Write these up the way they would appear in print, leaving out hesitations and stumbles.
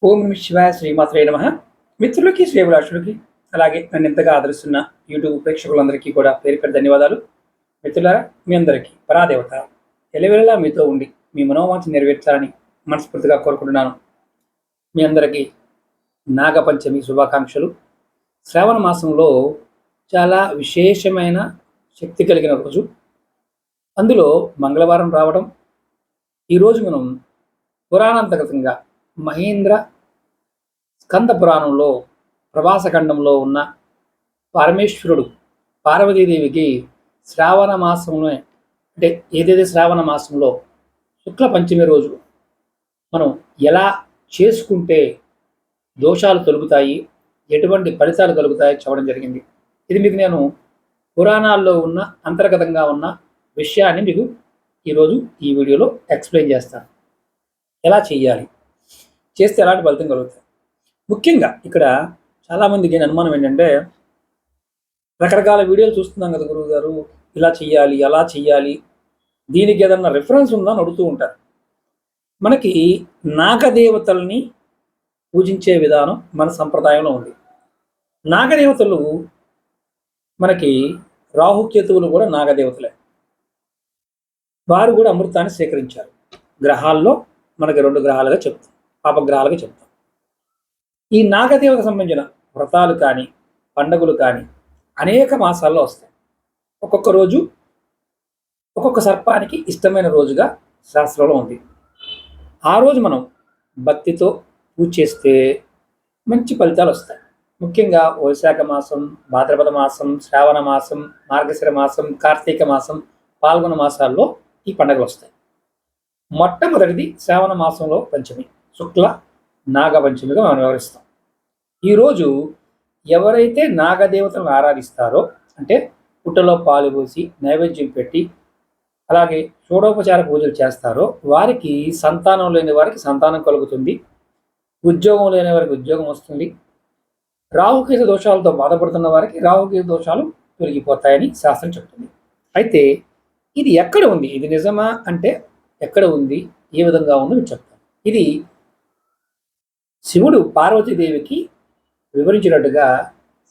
ఓం నమ శివాయ శ్రీమాత్రే నమః. మిత్రులకి శ్రేభిలాషులకి అలాగే నన్ను ఎంతగా ఆదరిస్తున్న యూట్యూబ్ ప్రేక్షకులందరికీ కూడా పేరు పేరు ధన్యవాదాలు. మిత్రులారా, మీ అందరికీ పరాదేవత ఎలవేళలా మీతో ఉండి మీ మనోవాంఛ నెరవేర్చాలని మనస్ఫూర్తిగా కోరుకుంటున్నాను. మీ అందరికీ నాగపంచమి శుభాకాంక్షలు. శ్రావణ మాసంలో చాలా విశేషమైన శక్తి కలిగిన రోజు. అందులో మంగళవారం రావడం, ఈరోజు మనం పురాణాంతర్గతంగా మహేంద్ర స్కంద పురాణంలో ప్రభాసఖండంలో ఉన్న పరమేశ్వరుడు పార్వతీదేవికి శ్రావణ మాసంలో అంటే ఏదైతే శ్రావణ మాసంలో శుక్ల పంచమి రోజు మనం ఎలా చేసుకుంటే దోషాలు తొలుగుతాయి, ఎటువంటి ఫలితాలు కలుగుతాయి చెప్పడం జరిగింది. ఇది మీకు నేను పురాణాల్లో ఉన్న అంతర్గతంగా ఉన్న విషయాన్ని మీకు ఈరోజు ఈ వీడియోలో ఎక్స్ప్లెయిన్ చేస్తాను. ఎలా చేయాలి, చేస్తే ఎలాంటి ఫలితం కలుగుతాయి. ముఖ్యంగా ఇక్కడ చాలామందికి అనుమానం ఏంటంటే, రకరకాల వీడియోలు చూస్తున్నాం కదా గురువు గారు, ఇలా చెయ్యాలి అలా చెయ్యాలి, దీనికి ఏదన్నా రిఫరెన్స్ ఉందా అని అడుగుతూ ఉంటారు. మనకి నాగదేవతల్ని పూజించే విధానం మన సంప్రదాయంలో ఉంది. నాగదేవతలు మనకి రాహుకేతువులు కూడా నాగదేవతలే. వారు కూడా అమృతాన్ని స్వీకరించారు. గ్రహాల్లో మనకి 2 గ్రహాలుగా చెప్తాం, పాపగ్రహాలుగా చెప్తాం. ఈ నాగదేవతకు సంబంధించిన వ్రతాలు కానీ పండుగలు కానీ అనేక మాసాల్లో వస్తాయి. ఒక్కొక్క రోజు ఒక్కొక్క సర్పానికి ఇష్టమైన రోజుగా శాస్త్రంలో ఉంది. ఆ రోజు మనం భక్తితో పూజ చేస్తే మంచి ఫలితాలు వస్తాయి. ముఖ్యంగా వైశాఖ మాసం, భాద్రపద మాసం, శ్రావణ మాసం, మార్గశిర మాసం, కార్తీక మాసం, పాల్గొన మాసాల్లో ఈ పండుగలు వస్తాయి. మొట్టమొదటిది శ్రావణ మాసంలో పంచమి, శుక్ల నాగపంచమిగా మనం వ్యవహరిస్తాం. ఈరోజు ఎవరైతే నాగదేవతలను ఆరాధిస్తారో, అంటే పుట్టలో పాలు పోసి నైవేద్యం పెట్టి అలాగే షోడోపచార పూజలు చేస్తారో, వారికి సంతానం లేని వారికి సంతానం కలుగుతుంది, ఉద్యోగం లేని వారికి ఉద్యోగం వస్తుంది, రాహుకేతు దోషాలతో బాధపడుతున్న వారికి రాహుకేతు దోషాలు తొలగిపోతాయని శాస్త్రం చెప్తుంది. అయితే ఇది ఎక్కడ ఉంది, ఇది నిజమా అంటే ఎక్కడ ఉంది, ఏ విధంగా ఉందో మీకు చెప్తాను. ఇది శివుడు పార్వతీదేవికి వివరించినట్టుగా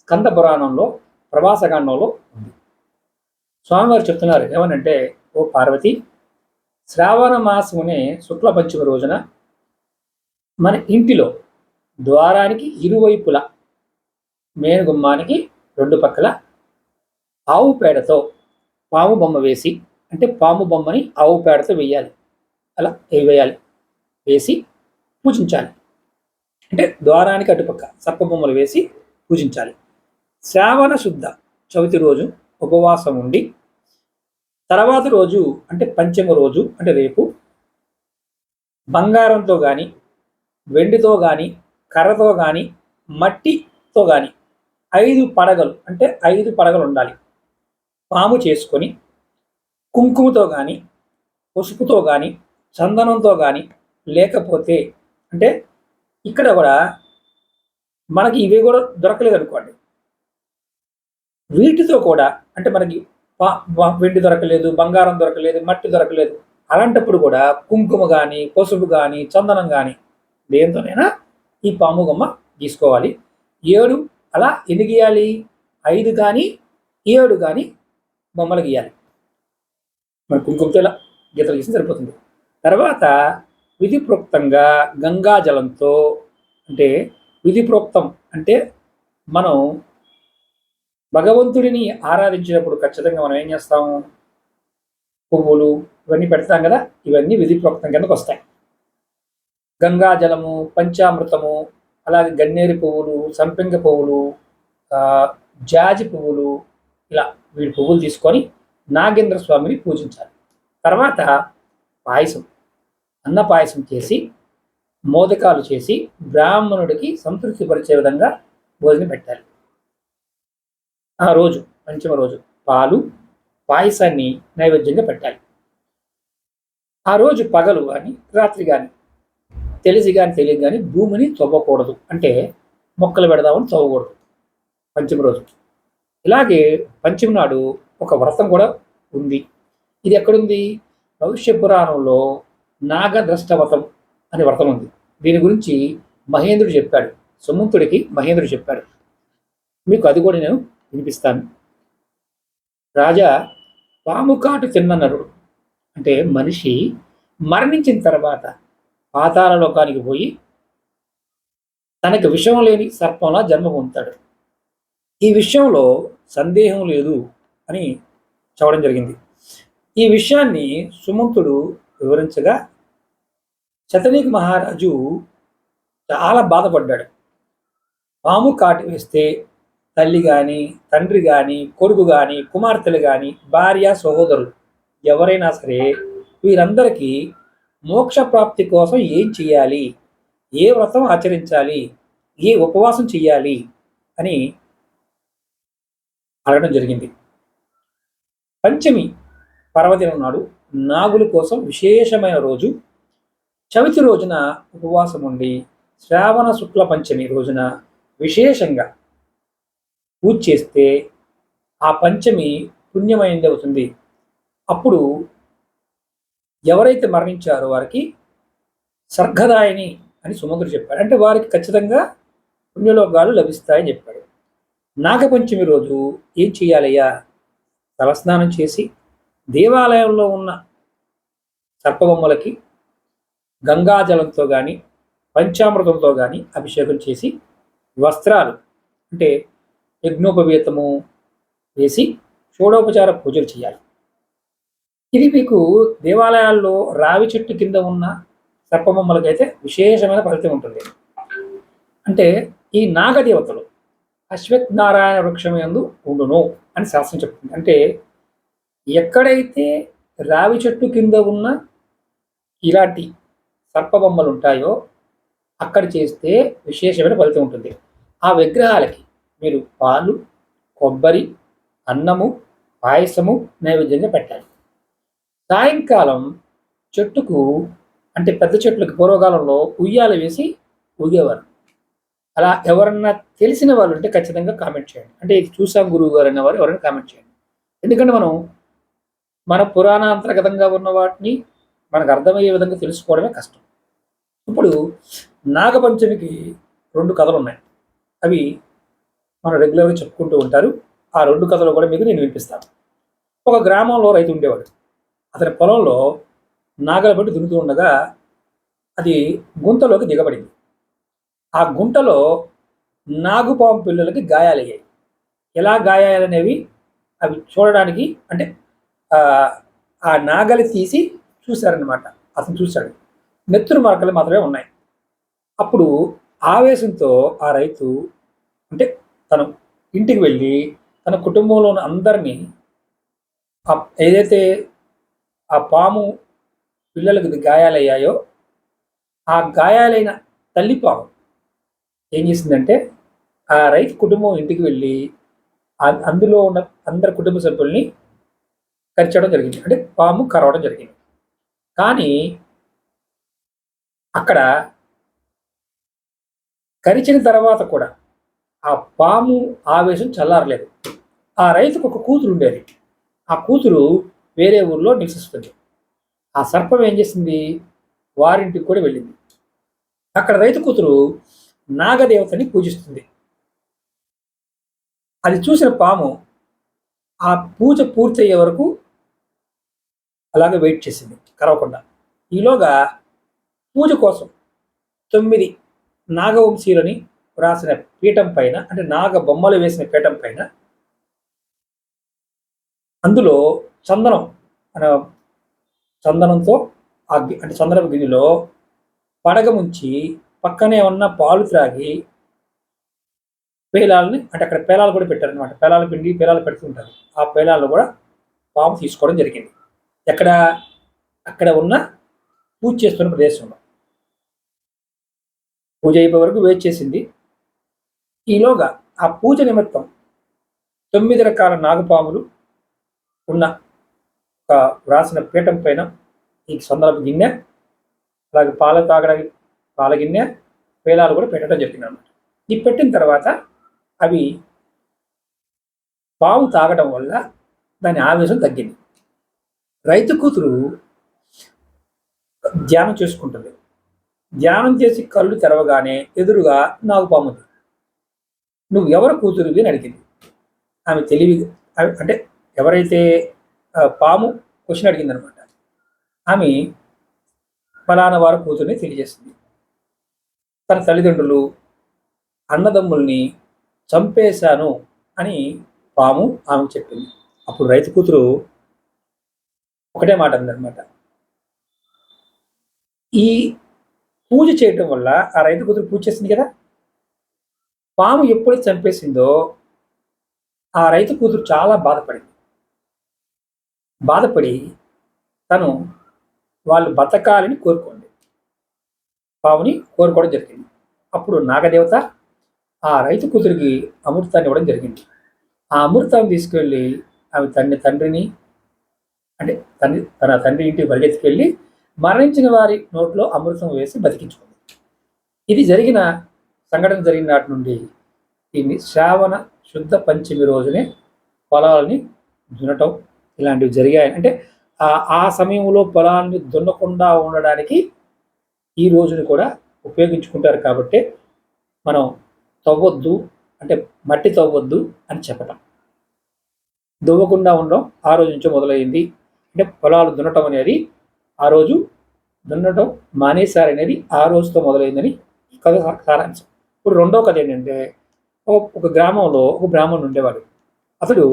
స్కంద పురాణంలో ప్రభాసకాండంలో ఉంది. స్వామివారు చెప్తున్నారు ఏమనంటే, ఓ పార్వతి, శ్రావణ మాసమునే శుక్ల పంచమి రోజున మన ఇంటిలో ద్వారానికి ఇరువైపుల మేను గుమ్మానికి 2 పక్కల ఆవు పేడతో పాము బొమ్మ వేసి, అంటే పాము బొమ్మని ఆవు పేడతో వేయాలి, అలా వేయాలి, వేసి పూజించాలి. అంటే ద్వారానికి అటుపక్క సర్పబొమ్మలు వేసి పూజించాలి. శ్రావణ శుద్ధ చవితి రోజు ఉపవాసం ఉండి, తర్వాత రోజు అంటే పంచమ రోజు అంటే రేపు బంగారంతో కానీ వెండితో కానీ కర్రతో కానీ మట్టితో కానీ 5 పడగలు అంటే 5 పడగలు ఉండాలి. పాము చేసుకొని కుంకుమతో కానీ పసుపుతో కానీ చందనంతో కానీ, లేకపోతే అంటే ఇక్కడ కూడా మనకి ఇవి కూడా దొరకలేదు అనుకోండి, వీటితో కూడా అంటే మనకి వెండి దొరకలేదు, బంగారం దొరకలేదు, మట్టి దొరకలేదు, అలాంటప్పుడు కూడా కుంకుమ కానీ పసుపు కానీ చందనం కానీ దేంతోనైనా ఈ పాము బొమ్మ గీసుకోవాలి. 7 అలా ఎన్ని గీయాలి, 5 కానీ 7 కానీ బొమ్మలు గీయాలి. మన కుంకుమతో ఇలా గీతలు గీసి సరిపోతుంది. తర్వాత విధిప్రోక్తంగా గంగాజలంతో, అంటే విధిప్రోక్తం అంటే మనం భగవంతుడిని ఆరాధించినప్పుడు ఖచ్చితంగా మనం ఏం చేస్తాము, పువ్వులు ఇవన్నీ పెడతాం కదా, ఇవన్నీ విధిప్రోక్తం కిందకు వస్తాయి. గంగాజలము, పంచామృతము, అలాగే గన్నేరు పువ్వులు, సంపెంగ పువ్వులు, జాజి పువ్వులు, ఇలా వీడి పువ్వులు తీసుకొని నాగేంద్ర స్వామిని పూజించాలి. తర్వాత పాయసం, అన్న పాయసం చేసి మోదకాలు చేసి బ్రాహ్మణుడికి సంతృప్తిపరిచే విధంగా భోజనం పెట్టాలి. ఆ రోజు పంచమ రోజు పాలు పాయసాన్ని నైవేద్యంగా పెట్టాలి. ఆ రోజు పగలు కానీ రాత్రి కానీ తెలిసి కానీ తెలియదు కానీ భూమిని తవ్వకూడదు, అంటే మొక్కలు పెడదామని తవ్వకూడదు పంచమ రోజు. ఇలాగే పంచమి నాడు ఒక వ్రతం కూడా ఉంది. ఇది ఎక్కడుంది, భవిష్య పురాణంలో నాగద్రష్టవ్రతం అనే వ్రతం ఉంది. దీని గురించి మహేంద్రుడు చెప్పాడు. సుమంతుడికి మహేంద్రుడు చెప్పాడు. మీకు అది కూడా నేను వినిపిస్తాను. రాజా, పాము కాటు తిన్న నరుడు అంటే మనిషి మరణించిన తర్వాత పాతాళ లోకానికి పోయి తనకి విషం లేని సర్పంలా జన్మ పొందుతాడు. ఈ విషయంలో సందేహం లేదు అని చెప్పడం జరిగింది. ఈ విషయాన్ని సుమంతుడు వివరించగా శతనీకి మహారాజు చాలా బాధపడ్డాడు. పాము కాటు వేస్తే తల్లి కానీ, తండ్రి కానీ, కొడుకు కానీ, కుమార్తెలు కానీ, భార్య, సహోదరులు ఎవరైనా సరే వీరందరికీ మోక్ష ప్రాప్తి కోసం ఏం చేయాలి, ఏ వ్రతం ఆచరించాలి, ఏ ఉపవాసం చెయ్యాలి అని అడగడం జరిగింది. పంచమి పర్వదినం నాడు నాగుల కోసం విశేషమైన రోజు. చవితి రోజున ఉపవాసం ఉండి శ్రావణ శుక్ల పంచమి రోజున విశేషంగా పూజ చేస్తే ఆ పంచమి పుణ్యమైనది అవుతుంది. అప్పుడు ఎవరైతే మరణించారో వారికి సర్గదాయని అని సుమంతుడు చెప్పాడు. అంటే వారికి ఖచ్చితంగా పుణ్యలోకాలు లభిస్తాయని చెప్పాడు. నాగపంచమి రోజు ఏం చేయాలయ్యా? తలస్నానం చేసి దేవాలయంలో ఉన్న సర్పబొమ్మలకి గంగాజలంతో కానీ పంచామృతంతో కానీ అభిషేకం చేసి వస్త్రాలు అంటే యజ్ఞోపవీతము వేసి షోడోపచార పూజలు చేయాలి. ఇది మీకు దేవాలయాల్లో రావి చెట్టు కింద ఉన్న సర్పబొమ్మలకైతే విశేషమైన ఫలితం ఉంటుంది. అంటే ఈ నాగదేవతలు అశ్వత్ నారాయణ వృక్షం యందు ఉండును అని శాస్త్రం చెప్తుంది. అంటే ఎక్కడైతే రావి చెట్టు కింద ఉన్న ఇలాంటి సర్పబొమ్మలు ఉంటాయో అక్కడ చేస్తే విశేషమైన ఫలితం ఉంటుంది. ఆ విగ్రహాలకి మీరు పాలు, కొబ్బరి, అన్నము, పాయసము నైవేద్యంగా పెట్టాలి. సాయంకాలం చెట్టుకు అంటే పెద్ద చెట్లకు పూర్వకాలంలో ఉయ్యాల వేసి ఊగేవారు. అలా ఎవరన్నా తెలిసిన వాళ్ళు ఉంటే ఖచ్చితంగా కామెంట్ చేయండి. అంటే ఇది చూసాం గురువు గారు అన్నవారు ఎవరైనా కామెంట్ చేయండి. ఎందుకంటే మన పురాణాంతర్గతంగా ఉన్న వాటిని మనకు అర్థమయ్యే విధంగా తెలుసుకోవడమే కష్టం. ఇప్పుడు నాగపంచమికి 2 కథలు ఉన్నాయి. అవి మనం రెగ్యులర్గా చెప్పుకుంటూ ఉంటారు. ఆ 2 కథలు కూడా మీకు నేను వినిపిస్తాను. ఒక గ్రామంలో రైతు ఉండేవాడు. అతని పొలంలో నాగల పెట్టి దున్నుతూ ఉండగా అది గుంతలోకి దిగబడింది. ఆ గుంటలో నాగుపాము పిల్లలకి గాయాలయ్యాయి. ఎలా గాయాలనేవి అవి చూడడానికి అంటే ఆ నాగలి తీసి చూశారనమాట. అతను చూశాడు. నెత్తురు మరకలు మాత్రమే ఉన్నాయి. అప్పుడు ఆవేశంతో ఆ రైతు అంటే తను ఇంటికి వెళ్ళి తన కుటుంబంలో ఉన్న అందరినీ ఏదైతే ఆ పాము పిల్లలకు గాయాలయ్యాయో ఆ గాయాలైన తల్లి పాము ఏం చేసిందంటే ఆ రైతు కుటుంబం ఇంటికి వెళ్ళి అందులో ఉన్న అందరి కుటుంబ సభ్యుల్ని కరిచడం జరిగింది. అంటే పాము కరవడం జరిగింది. కానీ అక్కడ కరిచిన తర్వాత కూడా ఆ పాము ఆవేశం చల్లారలేదు. ఆ రైతుకు ఒక కూతురు ఉండేది. ఆ కూతురు వేరే ఊర్లో నివసిస్తుంది. ఆ సర్పం ఏం చేసింది? వారింటికి కూడా వెళ్ళింది. అక్కడ రైతు కూతురు నాగదేవతని పూజిస్తుంది. అది చూసిన పాము ఆ పూజ పూర్తయ్యే వరకు అలాగే వెయిట్ చేసింది కరవకుండా. ఈలోగా పూజ కోసం 9 నాగవంశీయులని రాసిన పీఠం పైన అంటే నాగ బొమ్మలు వేసిన పీఠం పైన అందులో చందనంతో అంటే చందనపు గిన్నెలో పడగ ముంచి పక్కనే ఉన్న పాలు త్రాగి పేలాలని అంటే అక్కడ పేలాలు కూడా పెట్టారనమాట. పేలాలు పిండి పేలాలు పెడుతుంటారు. ఆ పేలాలు కూడా పాము తీసుకోవడం జరిగింది. అక్కడ ఉన్న పూజ చేస్తున్న ప్రదేశంలో పూజ అయిపోయే వరకు వెయిట్ చేసింది. ఈలోగా ఆ పూజ నిమిత్తం 9 రకాల నాగపాములు ఉన్న ఒక వ్రాసిన పీఠం పైన ఈ సందర్భ గిన్నె అలాగే పాల తాగడానికి పాల గిన్నె పేలాలు కూడా పెట్టడం జరిగింది అన్నమాట. ఈ పెట్టిన తర్వాత అవి పాము తాగడం వల్ల దాని ఆవేశం తగ్గింది. రైతు కూతురు ధ్యానం చేసుకుంటుంది. ధ్యానం చేసి కళ్ళు తెరవగానే ఎదురుగా నాగుపాము ఉంది. నువ్వు ఎవరు కూతురివి అని అడిగింది. ఆమె తెలివి అంటే ఎవరైతే పాము క్వశ్చన్ అడిగిందనమాట. ఆమె ఫలానా వారి కూతుర్ని తెలియజేస్తుంది. తన తల్లిదండ్రులు, అన్నదమ్ముల్ని చంపేశాను అని పాము ఆమెకు చెప్పింది. అప్పుడు రైతు కూతురు ఒకటే మాట అందనమాట. ఈ పూజ చేయటం వల్ల ఆ రైతు కూతురు పూజ చేసింది కదా, పాము ఎప్పుడైతే చంపేసిందో ఆ రైతు కూతురు చాలా బాధపడింది. బాధపడి తను వాళ్ళు బతకాలని కోరుకోండి, పాముని కోరుకోవడం జరిగింది. అప్పుడు నాగదేవత ఆ రైతు కూతురికి అమృతాన్ని ఇవ్వడం జరిగింది. ఆ అమృతాన్ని తీసుకెళ్ళి ఆమె తండ్రిని అంటే తన తండ్రి ఇంటికి పరిగెత్తుకెళ్ళి మరణించిన వారి నోట్లో అమృతం వేసి బతికించుకుంది. ఇది సంఘటన జరిగిన నాటి నుండి దీన్ని శ్రావణ శుద్ధ పంచమి రోజునే పొలాలని దున్నటం ఇలాంటివి జరిగాయి. అంటే ఆ సమయంలో పొలాన్ని దున్నకుండా ఉండడానికి ఈ రోజుని కూడా ఉపయోగించుకుంటారు. కాబట్టి మనం తవ్వొద్దు అంటే మట్టి తవ్వొద్దు అని చెప్పటం, దువ్వకుండా ఉండడం ఆ రోజు నుంచి మొదలైంది. అంటే పొలాలు దున్నటం అనేది ఆ రోజు దున్నటం మానేశారనేది ఆ రోజుతో మొదలైందని ఈ కథ సారాంశం. ఇప్పుడు రెండో కథ ఏంటంటే, ఒక గ్రామంలో ఒక బ్రాహ్మణుడు ఉండేవాడు. అతడు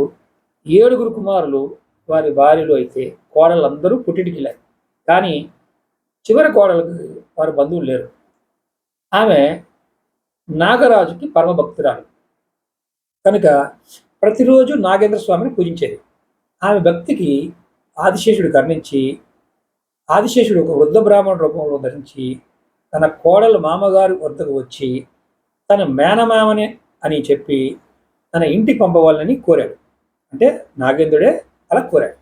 7 కుమారులు, వారి భార్యలు అయితే కోడళ్ళందరూ పుట్టింటికెళ్ళారు. కానీ చివరి కోడలకు వారి బంధువులు లేరు. ఆమె నాగరాజుకి పరమ భక్తురాలు కనుక ప్రతిరోజు నాగేంద్ర స్వామిని పూజించేది. ఆమె భక్తికి ఆదిశేషుడు కర్ణించి, ఆదిశేషుడు ఒక వృద్ధ బ్రాహ్మణ రూపంలో ధరించి తన కోడలు మామగారు వద్దకు వచ్చి తన మేనమామనే అని చెప్పి తన ఇంటికి పంపవాలని కోరాడు. అంటే నాగేంద్రుడే అలా కోరాడు.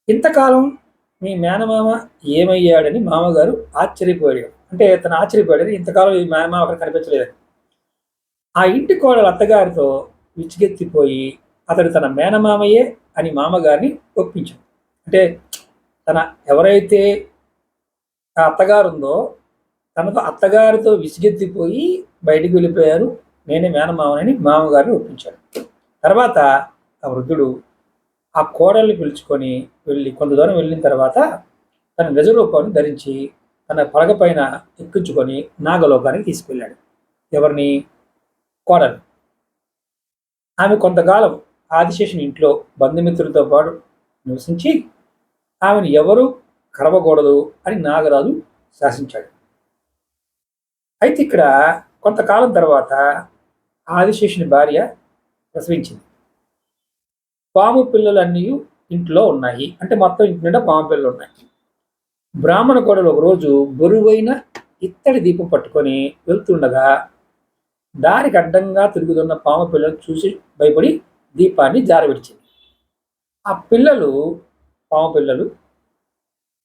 ఇంతకాలం మీ మేనమామ ఏమయ్యాడని మామగారు ఆశ్చర్యపోయాడు. అంటే తను ఆశ్చర్యపోయాడని, ఇంతకాలం ఈ మేనమామ అక్కడ కనిపించలేదని. ఆ ఇంటి కోడలు అత్తగారితో విచ్చిగెత్తిపోయి అతడు తన మేనమామయ్యే అని మామగారిని ఒప్పించాడు. అంటే తన ఎవరైతే ఆ అత్తగారు ఉందో తనకు అత్తగారితో విసిగెత్తిపోయి బయటికి వెళ్ళిపోయారు, నేనే మేనమామని మామగారిని ఒప్పించాడు. తర్వాత ఆ వృద్ధుడు ఆ కోడల్ని పిలుచుకొని వెళ్ళి కొంత దూరం వెళ్ళిన తర్వాత తన నిజ రూపాన్ని ధరించి తన పడగ పైన ఎక్కించుకొని నాగలోకానికి తీసుకెళ్ళాడు. ఎవరిని? కోడలు. ఆమె కొంతకాలం ఆదిశేషుని ఇంట్లో బంధుమిత్రులతో పాటు నివసించి ఆమెను ఎవరూ కరవకూడదు అని నాగరాజు శాసించాడు. అయితే ఇక్కడ కొంతకాలం తర్వాత ఆదిశేషుని భార్య ప్రసవించింది. పాము పిల్లలన్నీ ఇంట్లో ఉన్నాయి. అంటే మొత్తం ఇంటి నిండా పాము పిల్లలు ఉన్నాయి. బ్రాహ్మణ కోడలు ఒకరోజు బరువైన ఇత్తడి దీపం పట్టుకొని వెళ్తుండగా దారికి అడ్డంగా తిరుగుతున్న పాము పిల్లలు చూసి భయపడి దీపాన్ని జారవిడిచింది. ఆ పిల్లలు, పాము పిల్లలు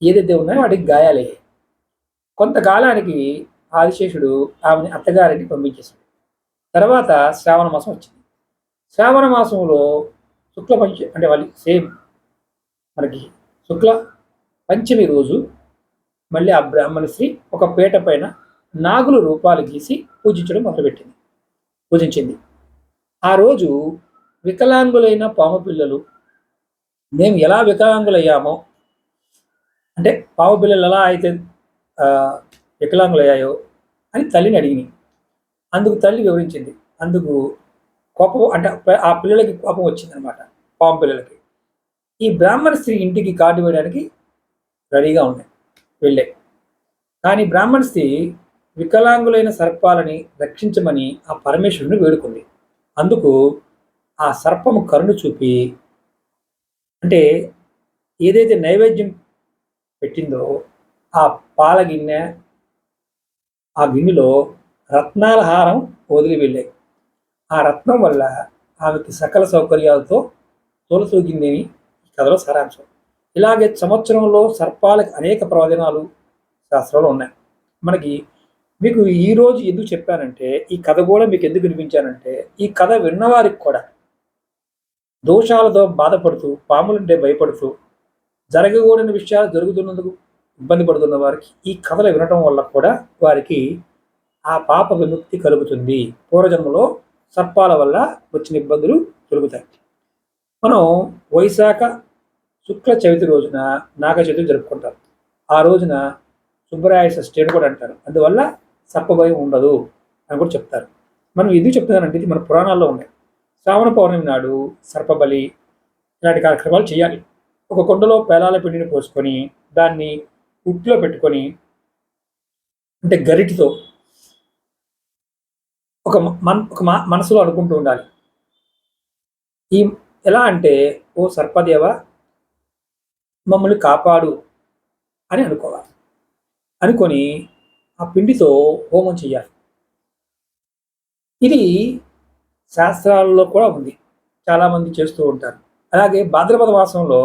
ఏదైతే ఉన్నాయో వాటికి గాయాలయ్యాయి. కొంతకాలానికి ఆదిశేషుడు ఆమెని అత్తగారింటికి పంపించేశాడు. తర్వాత శ్రావణ మాసం వచ్చింది. శ్రావణ మాసంలో అంటే వాళ్ళు సేమ్ మనకి శుక్ల పంచమి రోజు మళ్ళీ ఆ బ్రాహ్మణ స్త్రీ ఒక పీట పైన నాగుల రూపాలు గీసి పూజించింది. ఆ రోజు వికలాంగులైన పాము పిల్లలు మేము ఎలా వికలాంగులయ్యామో, అంటే పాము పిల్లలు ఎలా అయితే వికలాంగులయ్యాయో అని తల్లిని అడిగినాయి. అందుకు తల్లి వివరించింది. అందుకు కోపం, అంటే ఆ పిల్లలకి కోపం వచ్చిందనమాట. పాము పిల్లలకి ఈ బ్రాహ్మణ స్త్రీ ఇంటికి కార్డు వేయడానికి రెడీగా వెళ్ళే. కానీ బ్రాహ్మణ స్త్రీ వికలాంగులైన సర్పాలని రక్షించమని ఆ పరమేశ్వరుని వేడుకుంది. అందుకు ఆ సర్పము కరుణ చూపి, అంటే ఏదైతే నైవేద్యం పెట్టిందో ఆ పాల గిన్నె, ఆ గిన్నెలో రత్నాల హారం వదిలి వెళ్ళాయి. ఆ రత్నం వల్ల ఆమెకి సకల సౌకర్యాలతో తోలతూగిందని ఈ కథలో సారాంశం. ఇలాగే సంవత్సరంలో సర్పాలకు అనేక ప్రయోజనాలు శాస్త్రంలో ఉన్నాయి. మీకు ఈరోజు ఎందుకు చెప్పానంటే, ఈ కథ కూడా మీకు ఎందుకు వినిపించానంటే, ఈ కథ విన్నవారికి కూడా దోషాలతో బాధపడుతూ, పాములుంటే భయపడుతూ, జరగకూడని విషయాలు జరుగుతున్నందుకు ఇబ్బంది పడుతున్న వారికి ఈ కథలు వినటం వల్ల కూడా వారికి ఆ పాప విముక్తి కలుగుతుంది. పూర్వజన్మలో సర్పాల వల్ల వచ్చిన ఇబ్బందులు తొలుగుతాయి. మనం వైశాఖ శుక్ల చవితి రోజున నాగ చవితి జరుపుకుంటాం. ఆ రోజున సుబ్బరాయ షష్ఠి అని కూడా అంటారు. అందువల్ల సర్పభయం ఉండదు అని కూడా చెప్తారు. మనం ఎందుకు చెప్తున్నానంటే ఇది మన పురాణాల్లో ఉన్నాయి. శ్రావణ పౌర్ణమి నాడు సర్పబలి ఇలాంటి కార్యక్రమాలు చేయాలి. ఒక కొండలో పేలాల పిండిని పోసుకొని దాన్ని ఉట్టులో పెట్టుకొని అంటే గరిటితో ఒక మనసులో అనుకుంటూ ఉండాలి. ఈ ఎలా అంటే ఓ సర్పదేవ మమ్మల్ని కాపాడు అని అనుకోవాలి. అనుకొని ఆ పిండితో హోమం చేయాలి. ఇది శాస్త్రాల్లో కూడా ఉంది, చాలామంది చేస్తూ ఉంటారు. అలాగే భాద్రపద మాసంలో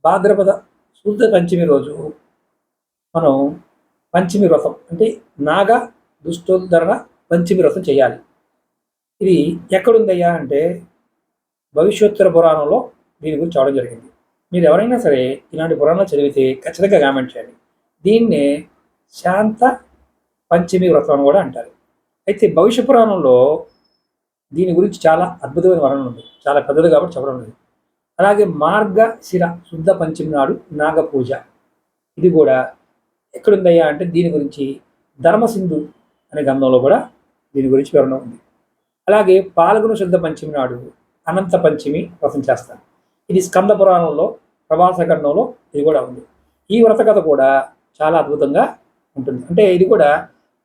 భాద్రపద శుద్ధ పంచమి రోజు మనం పంచమి వ్రతం అంటే నాగ దుష్టోద్ధరణ పంచమి వ్రతం చేయాలి. ఇది ఎక్కడుందయ్యా అంటే భవిష్యోత్తర పురాణంలో దీని గురించి చూడడం జరిగింది. మీరు ఎవరైనా సరే ఇలాంటి పురాణాలు చదివితే ఖచ్చితంగా కామెంట్ చేయండి. దీన్నే శాంత పంచమి వ్రతం అని కూడా అంటారు. అయితే భవిష్య పురాణంలో దీని గురించి చాలా అద్భుతమైన వర్ణన ఉంది, చాలా పెద్దది కాబట్టి చెప్పడం లేదు. అలాగే మార్గశిర శుద్ధ పంచమి నాడు నాగ పూజ, ఇది కూడా ఎక్కడుందయ్యా అంటే దీని గురించి ధర్మసింధు అనే గ్రంథంలో కూడా దీని గురించి వివరణ ఉంది. అలాగే పాల్గొన శుద్ధ పంచమి నాడు అనంత పంచమి వ్రతం చేస్తారు. ఇది స్కంద పురాణంలో ప్రభాస ఖండంలో ఇది కూడా ఉంది. ఈ వ్రత కథ కూడా చాలా అద్భుతంగా ఉంటుంది. అంటే ఇది కూడా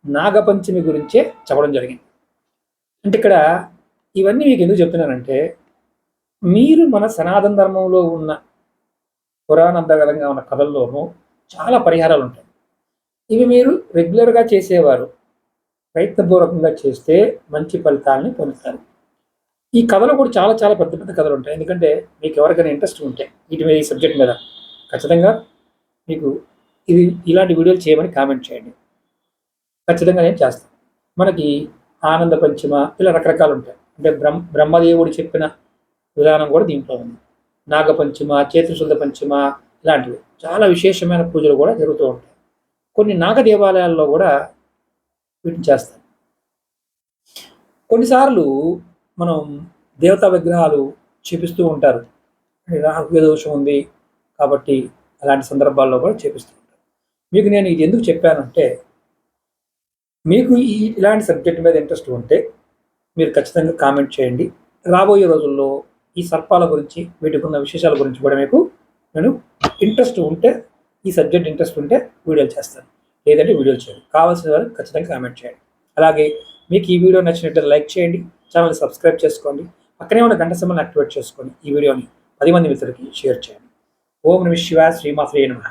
నాగపంచమి గురించే చెప్పడం జరిగింది. అంటే ఇక్కడ ఇవన్నీ మీకు ఎందుకు చెప్తున్నానంటే మీరు మన సనాతన ధర్మంలో ఉన్న పురాణాంతర్గతంగా ఉన్న కథల్లోనూ చాలా పరిహారాలు ఉంటాయి. ఇవి మీరు రెగ్యులర్గా చేసేవారు ప్రయత్నపూర్వకంగా చేస్తే మంచి ఫలితాలని పొందుతారు. ఈ కథలు కూడా చాలా చాలా పెద్ద పెద్ద కథలు ఉంటాయి. ఎందుకంటే మీకు ఎవరికైనా ఇంట్రెస్ట్ ఉంటే వీటి మీద, ఈ సబ్జెక్ట్ మీద ఖచ్చితంగా మీకు ఇలాంటి వీడియోలు చేయమని కామెంట్ చేయండి. ఖచ్చితంగా నేను చేస్తాను. మనకి ఆనంద పంచమ ఇలా రకరకాలు ఉంటాయి. అంటే బ్రహ్మదేవుడు చెప్పిన విధానం కూడా దీంట్లో ఉంది. నాగపంచమ, చేతుశుద్ధ పంచమ ఇలాంటివి చాలా విశేషమైన పూజలు కూడా జరుగుతూ ఉంటాయి. కొన్ని నాగ దేవాలయాల్లో కూడా వీటిని చేస్తాం. కొన్నిసార్లు మనం దేవతా విగ్రహాలు చూపిస్తూ ఉంటారు. రాహు దోషం ఉంది కాబట్టి అలాంటి సందర్భాల్లో కూడా చేపిస్తూ ఉంటారు. మీకు నేను ఇది ఎందుకు చెప్పానంటే మీకు ఇలాంటి సబ్జెక్ట్ మీద ఇంట్రెస్ట్ ఉంటే మీరు ఖచ్చితంగా కామెంట్ చేయండి. రాబోయే రోజుల్లో ఈ సర్పాల గురించి, వీటికి ఉన్న విశేషాల గురించి కూడా మీకు నేను ఇంట్రెస్ట్ ఉంటే, ఈ సబ్జెక్ట్ ఇంట్రెస్ట్ ఉంటే వీడియోలు చేస్తాను, లేదంటే వీడియోలు చేయండి. కావాల్సిన వారు ఖచ్చితంగా కామెంట్ చేయండి. అలాగే మీకు ఈ వీడియో నచ్చినట్లయితే లైక్ చేయండి, ఛానల్ సబ్స్క్రైబ్ చేసుకోండి, పక్కనే ఉన్న గంట సింబల్ని యాక్టివేట్ చేసుకొని ఈ వీడియోని 10 మంది మిత్రులకి షేర్ చేయండి. ఓం నమః శివాయ, శ్రీమాత్రే నమః.